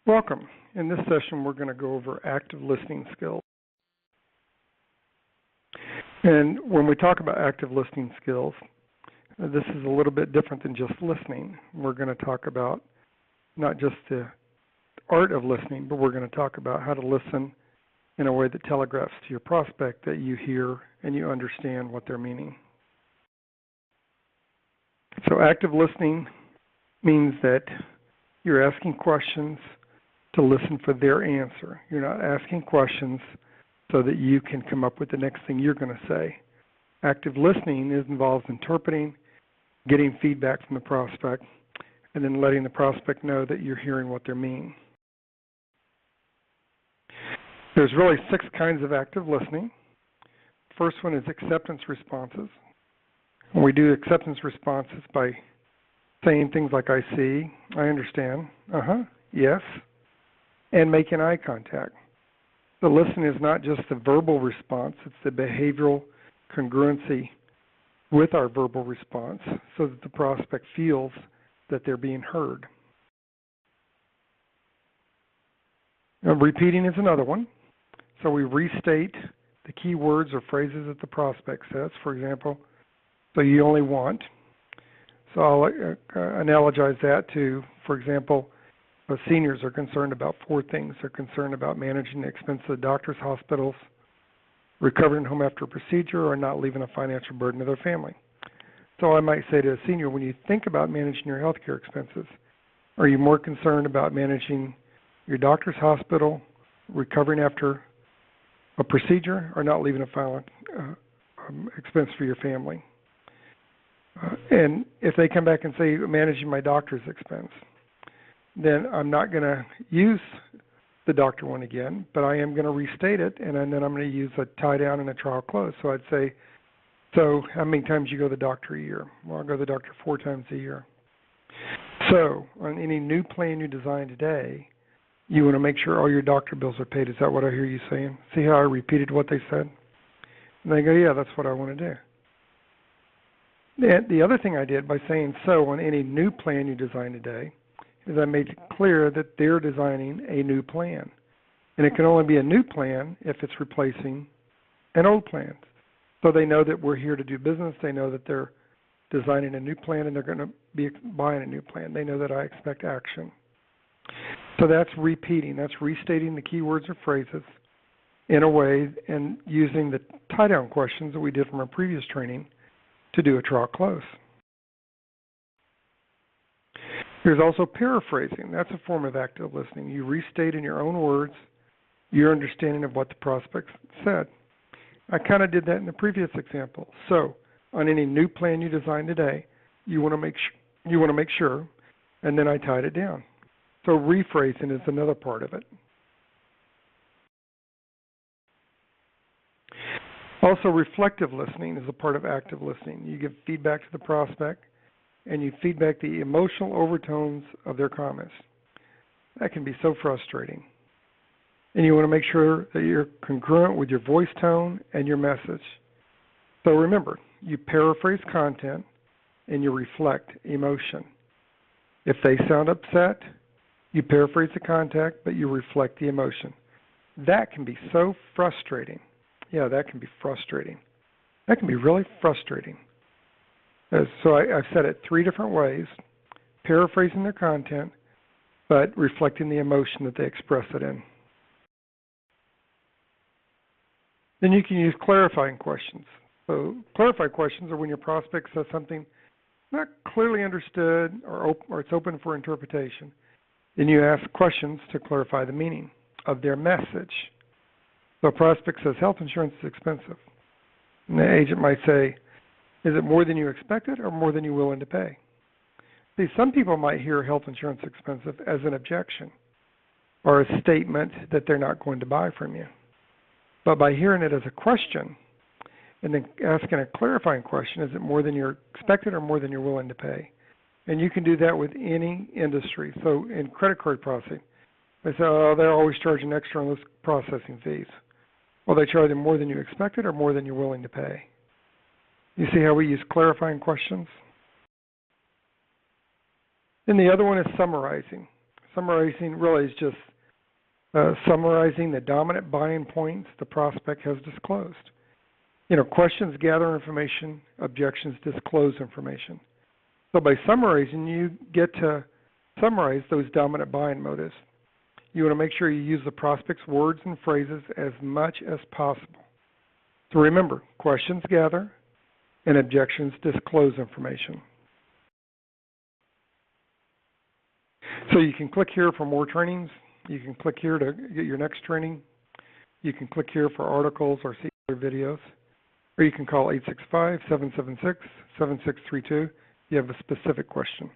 Welcome. In this session, we're going to go over active listening skills. And when we talk about active listening skills, this is a little bit different than just listening. We're going to talk about not just the art of listening, but we're going to talk about how to listen in a way that telegraphs to your prospect that you hear and you understand what they're meaning. So active listening means that you're asking questions to listen for their answer. You're not asking questions so that you can come up with the next thing you're going to say. Active listening involves interpreting, getting feedback from the prospect, and then letting the prospect know that you're hearing what they're meaning. There's really 6 kinds of active listening. First one is acceptance responses. And we do acceptance responses by saying things like, I see, I understand, yes, and making eye contact. The listen is not just the verbal response, it's the behavioral congruency with our verbal response so that the prospect feels that they're being heard. Now, repeating is another one. So we restate the key words or phrases that the prospect says. For example, so you only want. So I'll analogize that to, for example, seniors are concerned about 4 things. They're concerned about managing the expense of the doctors, hospitals, recovering home after a procedure, or not leaving a financial burden to their family. So I might say to a senior, when you think about managing your health care expenses, are you more concerned about managing your doctor's hospital, recovering after a procedure, or not leaving a final expense for your family? And if they come back and say, managing my doctor's expense, then I'm not going to use the doctor one again, but I am going to restate it, and then I'm going to use a tie down and a trial close. So I'd say, so how many times you go to the doctor a year? Well, I go to the doctor 4 times a year. So on any new plan you design today, you want to make sure all your doctor bills are paid. Is that what I hear you saying? See how I repeated what they said? And they go, yeah, that's what I want to do. And the other thing I did by saying so on any new plan you design today is I made it clear that they're designing a new plan. And it can only be a new plan if it's replacing an old plan. So they know that we're here to do business. They know that they're designing a new plan and they're going to be buying a new plan. They know that I expect action. So that's repeating. That's restating the key words or phrases in a way and using the tie-down questions that we did from our previous training to do a trial close. There's also paraphrasing. That's a form of active listening. You restate in your own words your understanding of what the prospect said. I kind of did that in the previous example. So on any new plan you design today, you want to make sure, and then I tied it down. So rephrasing is another part of it. Also, reflective listening is a part of active listening. You give feedback to the prospect, and you feedback the emotional overtones of their comments. That can be so frustrating. And you want to make sure that you're congruent with your voice tone and your message. So remember, you paraphrase content and you reflect emotion. If they sound upset, you paraphrase the content, but you reflect the emotion. That can be so frustrating. Yeah, that can be frustrating. That can be really frustrating. So I've said it 3 different ways, paraphrasing their content, but reflecting the emotion that they express it in. Then you can use clarifying questions. So clarified questions are when your prospect says something not clearly understood or it's open for interpretation. Then you ask questions to clarify the meaning of their message. So a prospect says health insurance is expensive. And the agent might say, is it more than you expected or more than you're willing to pay? See, some people might hear health insurance expensive as an objection or a statement that they're not going to buy from you. But by hearing it as a question and then asking a clarifying question, is it more than you expected or more than you're willing to pay? And you can do that with any industry. So in credit card processing, they say, oh, they're always charging extra on those processing fees. Well, they charge them more than you expected or more than you're willing to pay. You see how we use clarifying questions? Then the other one is summarizing. Summarizing really is just summarizing the dominant buying points the prospect has disclosed. Questions gather information, objections disclose information. So by summarizing, you get to summarize those dominant buying motives. You want to make sure you use the prospect's words and phrases as much as possible. So remember, questions gather and objections disclose information. So you can click here for more trainings. You can click here to get your next training. You can click here for articles or see other videos. Or you can call 865-776-7632 if you have a specific question.